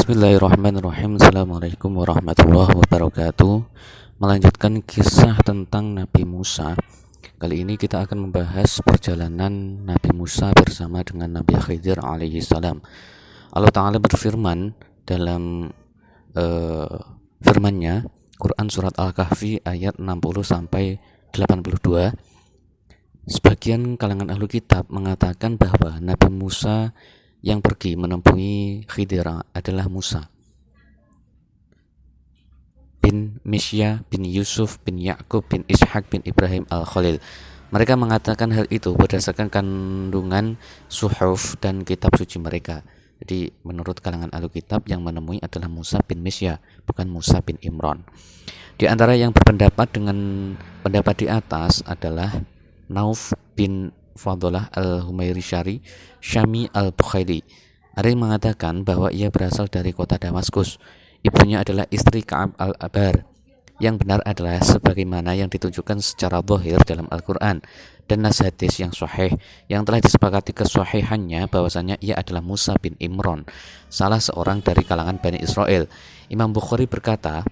Bismillahirrahmanirrahim. Assalamualaikum warahmatullahi wabarakatuh. Melanjutkan kisah tentang Nabi Musa. Kali ini kita akan membahas perjalanan Nabi Musa bersama dengan Nabi Khidir alaihi salam. Allah Ta'ala berfirman dalam firman-Nya, Quran Surat Al-Kahfi ayat 60 sampai 82. Sebagian kalangan ahlu kitab mengatakan bahwa Nabi Musa yang pergi menemui Khidir adalah Musa bin Misya bin Yusuf bin Yakub bin Ishaq bin Ibrahim al-Khalil. Mereka mengatakan hal itu berdasarkan kandungan suhuf dan kitab suci mereka. Jadi menurut kalangan ahlu kitab yang menemui adalah Musa bin Misya, bukan Musa bin Imran. Di antara yang berpendapat dengan pendapat di atas adalah Nauf bin Fadalah al-Humairi Syami al-Bukhairi. Ada yang mengatakan bahwa ia berasal dari kota Damaskus. Ibunya adalah istri Ka'ab al-Abar. Yang benar adalah sebagaimana yang ditunjukkan secara zahir dalam Al-Quran dan nas hadis yang sahih yang telah disepakati kesahihannya bahwasanya ia adalah Musa bin Imran, salah seorang dari kalangan Bani Israel. Imam Bukhari berkata,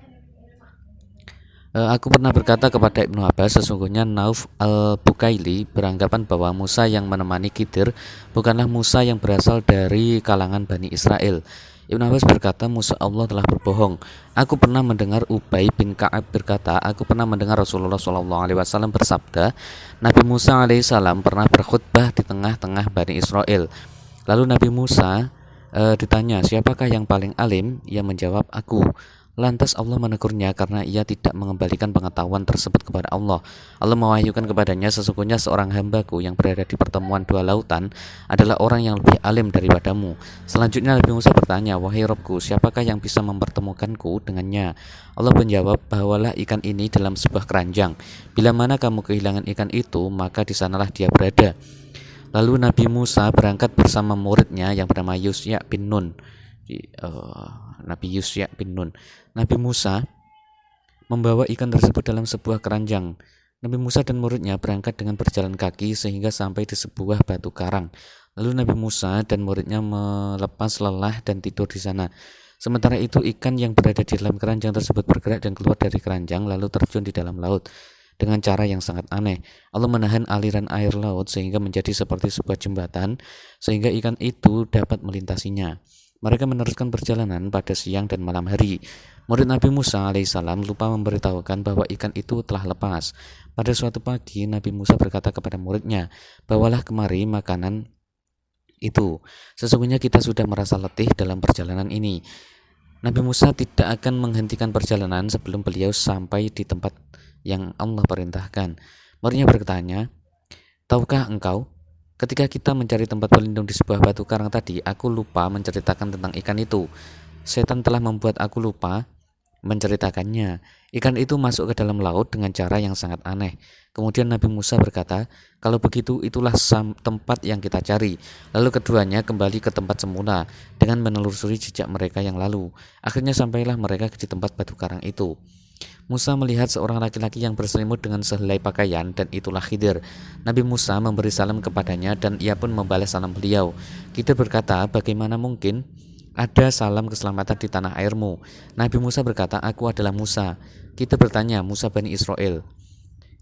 aku pernah berkata kepada Ibnu Abbas, sesungguhnya Nauf al-Bukaili beranggapan bahwa Musa yang menemani Khidir bukanlah Musa yang berasal dari kalangan Bani Israel. Ibnu Abbas berkata, Musa Allah telah berbohong. Aku pernah mendengar Ubay bin Ka'ab berkata, aku pernah mendengar Rasulullah SAW bersabda, Nabi Musa alaihissalam pernah berkhutbah di tengah-tengah Bani Israel. Lalu Nabi Musa ditanya, siapakah yang paling alim? Ia menjawab, aku. Lantas Allah menegurnya karena ia tidak mengembalikan pengetahuan tersebut kepada Allah. Allah mewahyukan kepadanya, sesungguhnya seorang hambaku yang berada di pertemuan dua lautan adalah orang yang lebih alim daripadamu. Selanjutnya Nabi Musa bertanya, wahai Rabbku, siapakah yang bisa mempertemukanku dengannya? Allah menjawab, bawalah ikan ini dalam sebuah keranjang. Bila mana kamu kehilangan ikan itu, maka di sanalah dia berada. Lalu Nabi Musa berangkat bersama muridnya yang bernama Yusya bin Nun. Nabi Yusya bin Nun. Nabi Musa membawa ikan tersebut dalam sebuah keranjang. Nabi Musa dan muridnya berangkat dengan berjalan kaki sehingga sampai di sebuah batu karang. Lalu Nabi Musa dan muridnya melepas lelah dan tidur di sana. Sementara itu ikan yang berada di dalam keranjang tersebut bergerak dan keluar dari keranjang lalu terjun di dalam laut dengan cara yang sangat aneh. Allah menahan aliran air laut sehingga menjadi seperti sebuah jembatan sehingga ikan itu dapat melintasinya. Mereka meneruskan perjalanan pada siang dan malam hari. Murid Nabi Musa alaihissalam lupa memberitahukan bahwa ikan itu telah lepas. Pada suatu pagi, Nabi Musa berkata kepada muridnya, bawalah kemari makanan itu. Sesungguhnya kita sudah merasa letih dalam perjalanan ini. Nabi Musa tidak akan menghentikan perjalanan sebelum beliau sampai di tempat yang Allah perintahkan. Muridnya bertanya, tahukah engkau? Ketika kita mencari tempat berlindung di sebuah batu karang tadi, aku lupa menceritakan tentang ikan itu. Setan telah membuat aku lupa menceritakannya. Ikan itu masuk ke dalam laut dengan cara yang sangat aneh. Kemudian Nabi Musa berkata, kalau begitu itulah tempat yang kita cari. Lalu keduanya kembali ke tempat semula dengan menelusuri jejak mereka yang lalu. Akhirnya sampailah mereka di tempat batu karang itu. Musa melihat seorang laki-laki yang berselimut dengan sehelai pakaian dan itulah Khidir. Nabi Musa memberi salam kepadanya dan ia pun membalas salam beliau. Khidir berkata, bagaimana mungkin ada salam keselamatan di tanah airmu? Nabi Musa berkata, aku adalah Musa. Khidir bertanya, Musa Bani Israel?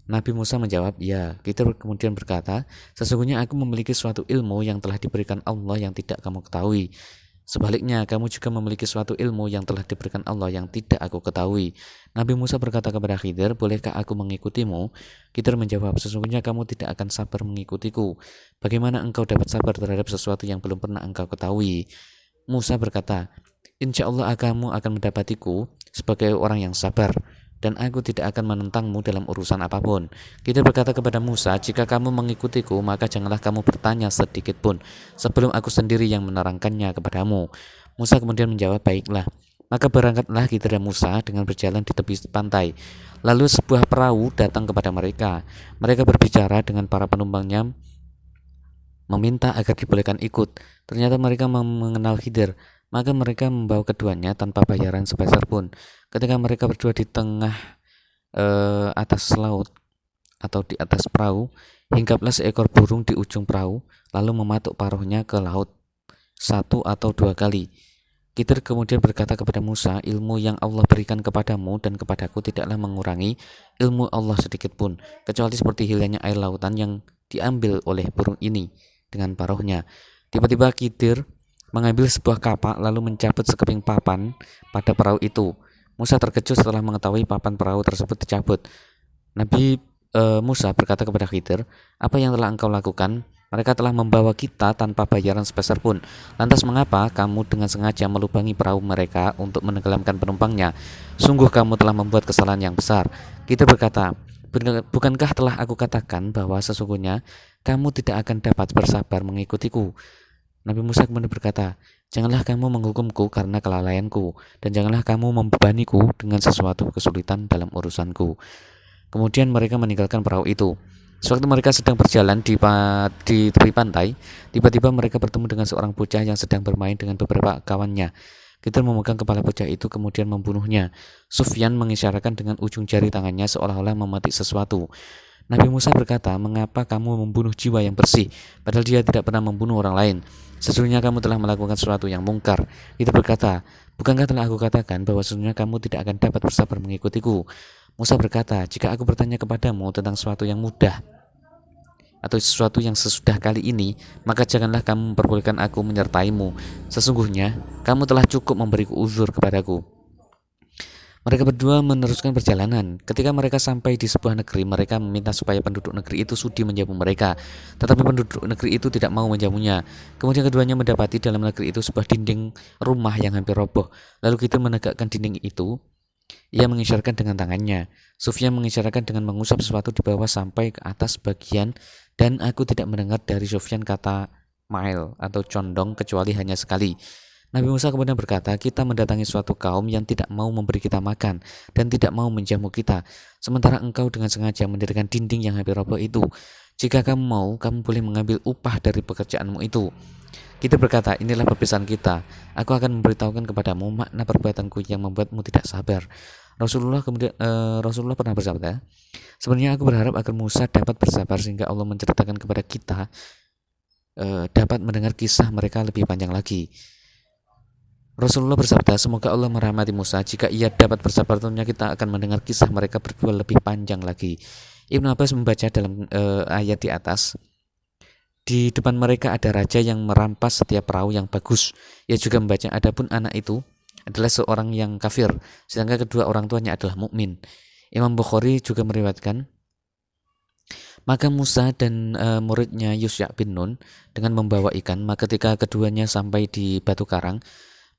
Nabi Musa menjawab, ya. Khidir kemudian berkata, sesungguhnya aku memiliki suatu ilmu yang telah diberikan Allah yang tidak kamu ketahui. Sebaliknya, kamu juga memiliki suatu ilmu yang telah diberikan Allah yang tidak aku ketahui. Nabi Musa berkata kepada Khidir, bolehkah aku mengikutimu? Khidir menjawab, sesungguhnya kamu tidak akan sabar mengikutiku. Bagaimana engkau dapat sabar terhadap sesuatu yang belum pernah engkau ketahui? Musa berkata, insya Allah kamu akan mendapatiku sebagai orang yang sabar, dan aku tidak akan menentangmu dalam urusan apapun. Khidir berkata kepada Musa, jika kamu mengikutiku, maka janganlah kamu bertanya sedikit pun sebelum aku sendiri yang menerangkannya kepadamu. Musa kemudian menjawab, baiklah. Maka berangkatlah Khidir dan Musa dengan berjalan di tepi pantai. Lalu sebuah perahu datang kepada mereka. Mereka berbicara dengan para penumpangnya, meminta agar dibolehkan ikut. Ternyata mereka mengenal Khidir. Maka mereka membawa keduanya tanpa bayaran sepeser pun. Ketika mereka berdua di tengah atas laut atau di atas perahu, hinggaplah seekor burung di ujung perahu, lalu mematuk paruhnya ke laut 1 atau 2 kali. Khidir kemudian berkata kepada Musa, ilmu yang Allah berikan kepadamu dan kepadaku tidaklah mengurangi ilmu Allah sedikit pun, kecuali seperti hilangnya air lautan yang diambil oleh burung ini dengan paruhnya. Tiba-tiba Khidir mengambil sebuah kapak lalu mencabut sekeping papan pada perahu itu. Musa terkejut setelah mengetahui papan perahu tersebut dicabut. Nabi Musa berkata kepada Khidir, apa yang telah engkau lakukan? Mereka telah membawa kita tanpa bayaran sepeser pun. Lantas mengapa kamu dengan sengaja melubangi perahu mereka untuk menenggelamkan penumpangnya? Sungguh kamu telah membuat kesalahan yang besar. Kita berkata, bukankah telah aku katakan bahwa sesungguhnya kamu tidak akan dapat bersabar mengikutiku? Nabi Musa kemudian berkata, janganlah kamu menghukumku karena kelalaianku, dan janganlah kamu membebaniku dengan sesuatu kesulitan dalam urusanku. Kemudian mereka meninggalkan perahu itu. Sewaktu mereka sedang berjalan di tepi pantai, tiba-tiba mereka bertemu dengan seorang bocah yang sedang bermain dengan beberapa kawannya. Khidir memegang kepala bocah itu kemudian membunuhnya. Sufyan mengisyaratkan dengan ujung jari tangannya seolah-olah memetik sesuatu. Nabi Musa berkata, mengapa kamu membunuh jiwa yang bersih, padahal dia tidak pernah membunuh orang lain? Sesungguhnya kamu telah melakukan sesuatu yang mungkar. Khidir berkata, bukankah telah aku katakan bahwa sesungguhnya kamu tidak akan dapat bersabar mengikutiku? Musa berkata, jika aku bertanya kepadamu tentang sesuatu yang mudah atau sesuatu yang sesudah kali ini, maka janganlah kamu memperbolehkan aku menyertaimu. Sesungguhnya kamu telah cukup memberiku uzur kepadaku. Mereka berdua meneruskan perjalanan. Ketika mereka sampai di sebuah negeri, mereka meminta supaya penduduk negeri itu sudi menjamu mereka. Tetapi penduduk negeri itu tidak mau menjamunya. Kemudian keduanya mendapati dalam negeri itu sebuah dinding rumah yang hampir roboh. Lalu kita menegakkan dinding itu. Ia mengisyaratkan dengan tangannya. Sufyan mengisyaratkan dengan mengusap sesuatu di bawah sampai ke atas bagian, dan aku tidak mendengar dari Sufyan kata mail atau condong kecuali hanya sekali. Nabi Musa kemudian berkata, kita mendatangi suatu kaum yang tidak mau memberi kita makan dan tidak mau menjamu kita, sementara engkau dengan sengaja mendirikan dinding yang hampir roboh itu. Jika kamu mau, kamu boleh mengambil upah dari pekerjaanmu itu. Kita berkata, inilah perpisahan kita. Aku akan memberitahukan kepadamu makna perbuatanku yang membuatmu tidak sabar. Rasulullah pernah bersabda, sebenarnya aku berharap agar Musa dapat bersabar sehingga Allah menceritakan kepada kita dapat mendengar kisah mereka lebih panjang lagi. Rasulullah bersabda, semoga Allah merahmati Musa. Jika ia dapat bersabar, tentunya kita akan mendengar kisah mereka berdua lebih panjang lagi. Ibnu Abbas membaca dalam ayat di atas, di depan mereka ada raja yang merampas setiap perahu yang bagus. Ia juga membaca, adapun anak itu adalah seorang yang kafir, sedangkan kedua orang tuanya adalah mukmin. Imam Bukhari juga meriwayatkan, maka Musa dan muridnya Yusya bin Nun dengan membawa ikan, maka ketika keduanya sampai di batu karang,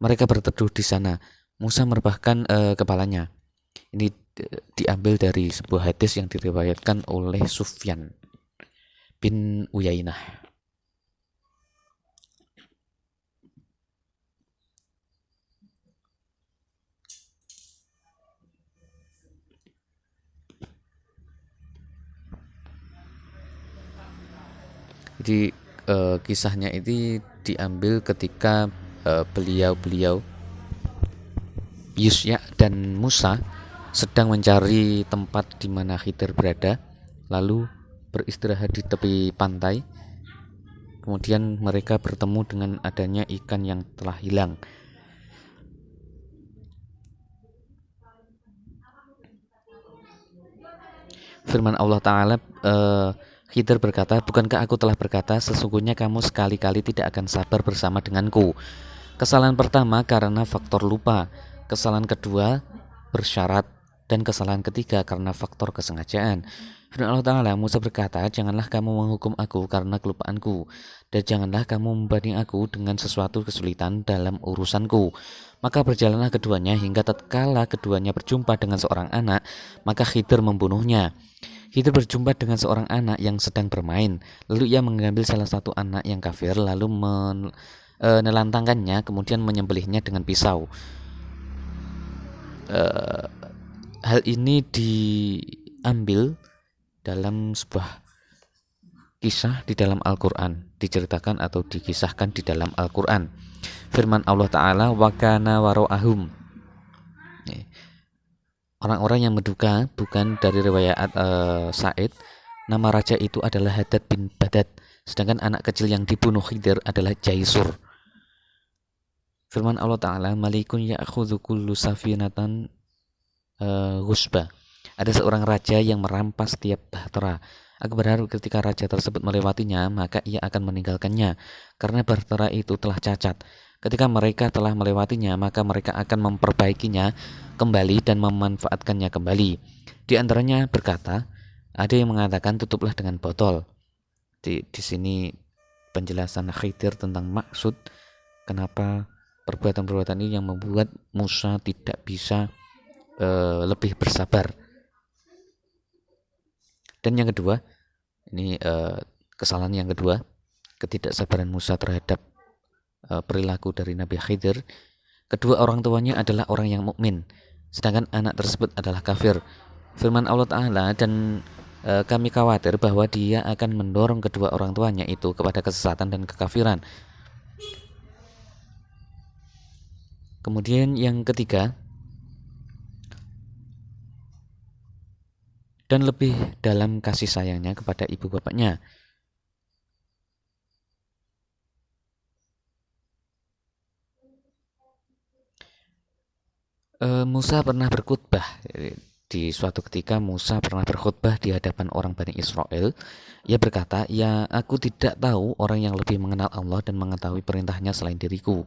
mereka berteduh di sana. Musa merebahkan kepalanya. Ini diambil dari sebuah hadis yang diriwayatkan oleh Sufyan bin Uyainah. Jadi kisahnya itu diambil ketika beliau Yusya dan Musa sedang mencari tempat di mana Khidir berada, lalu beristirahat di tepi pantai. Kemudian mereka bertemu dengan adanya ikan yang telah hilang. Firman Allah Ta'ala, Khidir berkata, bukankah aku telah berkata, sesungguhnya kamu sekali-kali tidak akan sabar bersama denganku. Kesalahan pertama karena faktor lupa, kesalahan kedua bersyarat, dan kesalahan ketiga karena faktor kesengajaan. Firman Allah Ta'ala, Musa berkata, janganlah kamu menghukum aku karena kelupaanku, dan janganlah kamu membanding aku dengan sesuatu kesulitan dalam urusanku. Maka berjalanlah keduanya hingga tatkala keduanya berjumpa dengan seorang anak, maka Khidir membunuhnya. Khidir berjumpa dengan seorang anak yang sedang bermain, lalu ia mengambil salah satu anak yang kafir, lalu menelantangkannya, kemudian menyembelihnya dengan pisau. Hal ini diambil dalam sebuah kisah di dalam Al-Quran, diceritakan atau dikisahkan di dalam Al-Quran. Firman Allah Ta'ala, wa kana wara'ahum. Orang-orang yang menduga, bukan dari riwayat Sa'id, nama raja itu adalah Hadad bin Badad, sedangkan anak kecil yang dibunuh Khidir adalah Jaisur. Firman Allah Ta'ala, Malikun ya'khudhu kullu safinatan ghusba. Ada seorang raja yang merampas setiap bahtera. Aku berharap ketika raja tersebut melewatinya, maka ia akan meninggalkannya, karena bahtera itu telah cacat. Ketika mereka telah melewatinya, maka mereka akan memperbaikinya kembali dan memanfaatkannya kembali. Di antaranya berkata, ada yang mengatakan tutuplah dengan botol. Di sini penjelasan Khidir tentang maksud kenapa perbuatan-perbuatan ini yang membuat Musa tidak bisa lebih bersabar. Dan yang kedua, ini kesalahan yang kedua, ketidaksabaran Musa terhadap perilaku dari Nabi Khidir. Kedua orang tuanya adalah orang yang mukmin, sedangkan anak tersebut adalah kafir. Firman Allah Ta'ala, dan kami khawatir bahwa dia akan mendorong kedua orang tuanya itu kepada kesesatan dan kekafiran. Kemudian yang ketiga, dan lebih dalam kasih sayangnya kepada ibu bapaknya. Musa pernah berkhutbah. Di suatu ketika Musa pernah berkhutbah di hadapan orang Bani Israel. Ia berkata, ya aku tidak tahu orang yang lebih mengenal Allah dan mengetahui perintahnya selain diriku.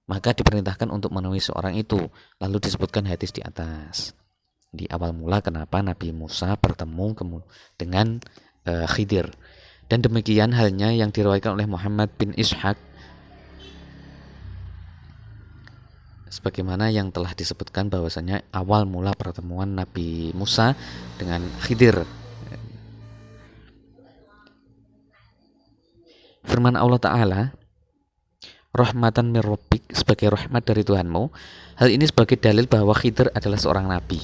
Maka diperintahkan untuk menemui seorang itu. Lalu disebutkan hadis di atas. Di awal mula kenapa Nabi Musa bertemu dengan Khidir. Dan demikian halnya yang diriwayatkan oleh Muhammad bin Ishaq, sebagaimana yang telah disebutkan bahwasanya awal mula pertemuan Nabi Musa dengan Khidir. Firman Allah Ta'ala, rahmatan min rabbik, sebagai rahmat dari Tuhanmu. Hal ini sebagai dalil bahwa Khidir adalah seorang nabi.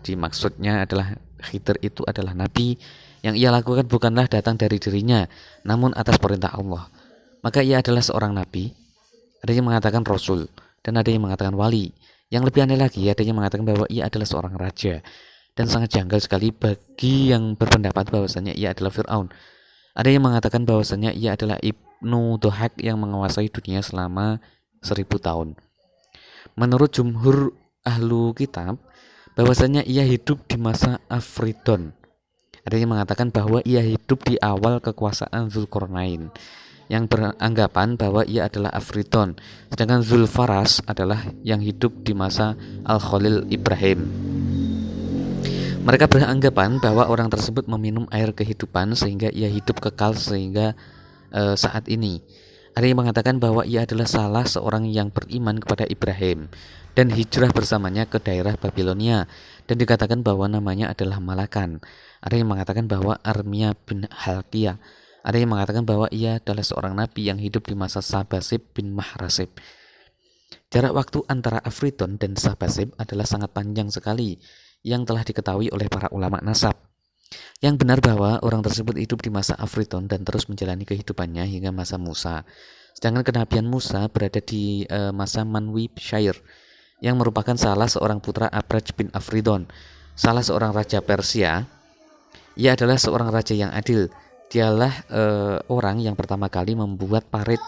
Jadi maksudnya adalah Khidir itu adalah nabi. Yang ia lakukan bukanlah datang dari dirinya, namun atas perintah Allah. Maka ia adalah seorang nabi. Ada yang mengatakan rasul, dan ada yang mengatakan wali. Yang lebih aneh lagi, ada yang mengatakan bahwa ia adalah seorang raja. Dan sangat janggal sekali bagi yang berpendapat bahwasanya ia adalah Fir'aun. Ada yang mengatakan bahwasanya ia adalah Ibnu Dohak yang menguasai dunia selama 1000 tahun. Menurut jumhur ahlu kitab, bahwasanya ia hidup di masa Afridon. Ada yang mengatakan bahwa ia hidup di awal kekuasaan Zulkarnain, yang beranggapan bahwa ia adalah Afridon, sedangkan Zulfaras adalah yang hidup di masa Al-Khalil Ibrahim. Mereka beranggapan bahwa orang tersebut meminum air kehidupan sehingga ia hidup kekal sehingga saat ini. Ada yang mengatakan bahwa ia adalah salah seorang yang beriman kepada Ibrahim dan hijrah bersamanya ke daerah Babilonia, dan dikatakan bahwa namanya adalah Malakan. Ada yang mengatakan bahwa Armia bin Halqiyah. Ada yang mengatakan bahwa ia adalah seorang nabi yang hidup di masa Sabasib bin Mahrasib. Jarak waktu antara Afridon dan Sabasib adalah sangat panjang sekali, yang telah diketahui oleh para ulama nasab. Yang benar bahwa orang tersebut hidup di masa Afridon dan terus menjalani kehidupannya hingga masa Musa. Sedangkan kenabian Musa berada di masa Manwi Syair, yang merupakan salah seorang putra Abraj bin Afridon, salah seorang raja Persia. Ia adalah seorang raja yang adil. Dialah orang yang pertama kali membuat parit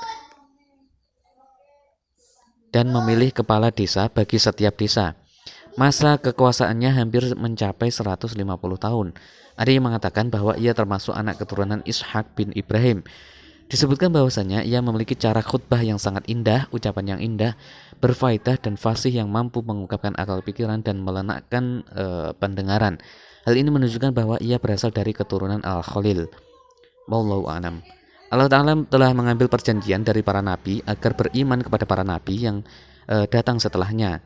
dan memilih kepala desa bagi setiap desa. Masa kekuasaannya hampir mencapai 150 tahun. Ada yang mengatakan bahwa ia termasuk anak keturunan Ishak bin Ibrahim. Disebutkan bahwasanya ia memiliki cara khutbah yang sangat indah, ucapan yang indah, berfaedah dan fasih yang mampu mengungkapkan akal pikiran dan melenakkan pendengaran. Hal ini menunjukkan bahwa ia berasal dari keturunan Al-Khalil. Wallahu a'lam. Allah Ta'ala telah mengambil perjanjian dari para nabi agar beriman kepada para nabi yang datang setelahnya.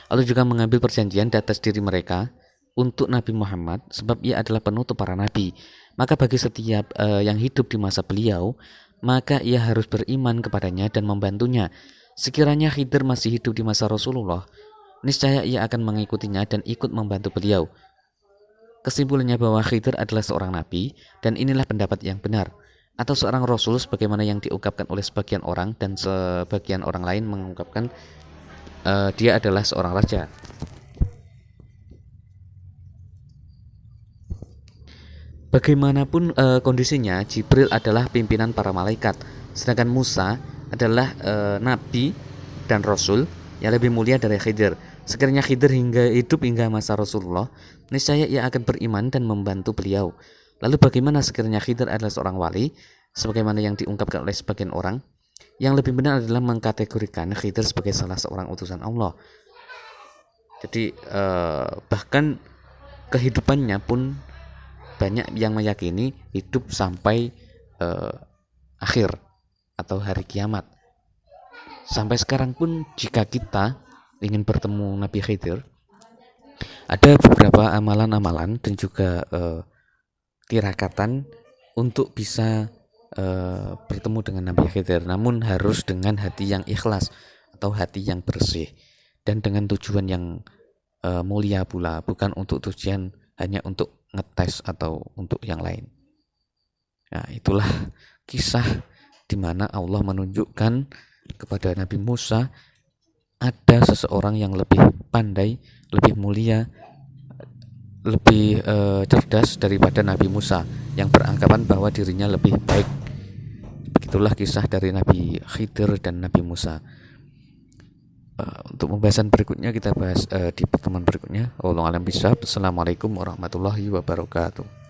Allah juga mengambil perjanjian di atas diri mereka untuk Nabi Muhammad, sebab ia adalah penutup para nabi. Maka bagi setiap yang hidup di masa beliau, maka ia harus beriman kepadanya dan membantunya. Sekiranya Khidir masih hidup di masa Rasulullah, niscaya ia akan mengikutinya dan ikut membantu beliau. Kesimpulannya bahwa Khidir adalah seorang nabi, dan inilah pendapat yang benar, atau seorang rasul sebagaimana yang diungkapkan oleh sebagian orang, dan sebagian orang lain mengungkapkan dia adalah seorang raja. Bagaimanapun kondisinya, Jibril adalah pimpinan para malaikat, sedangkan Musa adalah nabi dan rasul yang lebih mulia dari Khidir. Sekiranya Khidir hidup hingga masa Rasulullah, niscaya ia akan beriman dan membantu beliau. Lalu bagaimana sekiranya Khidir adalah seorang wali, sebagaimana yang diungkapkan oleh sebagian orang? Yang lebih benar adalah mengkategorikan Khidir sebagai salah seorang utusan Allah. Jadi bahkan kehidupannya pun banyak yang meyakini hidup sampai akhir atau hari kiamat. Sampai sekarang pun jika kita ingin bertemu Nabi Khidir, ada beberapa amalan-amalan dan juga tirakatan untuk bisa bertemu dengan Nabi Khidir, namun harus dengan hati yang ikhlas atau hati yang bersih dan dengan tujuan yang mulia pula, bukan untuk tujuan hanya untuk ngetes atau untuk yang lain. Nah, itulah kisah di mana Allah menunjukkan kepada Nabi Musa ada seseorang yang lebih pandai, lebih mulia, lebih cerdas daripada Nabi Musa yang beranggapan bahwa dirinya lebih baik. Begitulah kisah dari Nabi Khidir dan Nabi Musa. Untuk pembahasan berikutnya kita bahas di pertemuan berikutnya. Wallahu a'lam bishawab. Assalamualaikum warahmatullahi wabarakatuh.